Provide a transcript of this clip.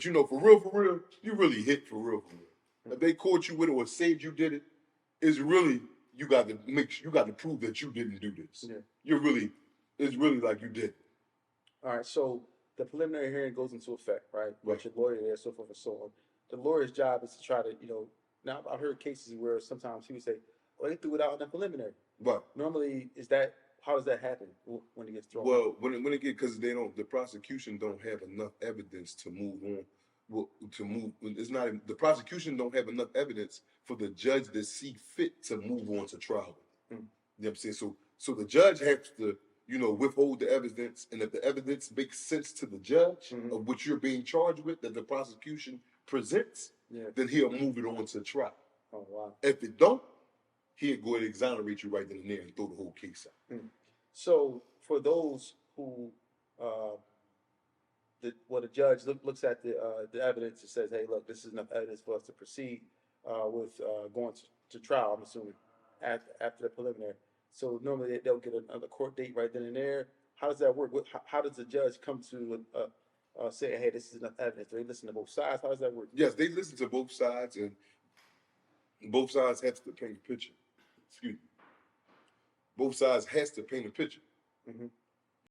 But for real, you really hit for real. If they caught you with it or said you did it, it's really you got to prove that you didn't do this. Yeah. It's really like you did. All right. So the preliminary hearing goes into effect, right? You Right. got your lawyer there, so forth and so on. The lawyer's job is to try to, now I've heard cases where sometimes he would say, "Well, they threw it out in the preliminary." Right. Normally, how does that happen when it gets thrown out? Well, when it get because the prosecution don't have enough evidence to move on. Well, to move, it's not the prosecution don't have enough evidence for the judge to see fit to move on to trial. Mm. You know what I'm saying? So the judge has to withhold the evidence, and if the evidence makes sense to the judge of what you're being charged with that the prosecution presents, Yeah. then he'll move it on to trial. Oh wow. If it don't, he'll go ahead and exonerate you right then and there and throw the whole case out. So for those who, the judge looks at the evidence and says, "Hey, look, this is enough evidence for us to proceed with going to trial." I'm assuming after the preliminary. So normally they'll get another court date right then and there. How does that work? How does the judge come to say, "Hey, this is enough evidence"? Do they listen to both sides? How does that work? Yes, they listen to both sides, and both sides have to paint a picture. Excuse me. Both sides has to paint a picture. Mm-hmm.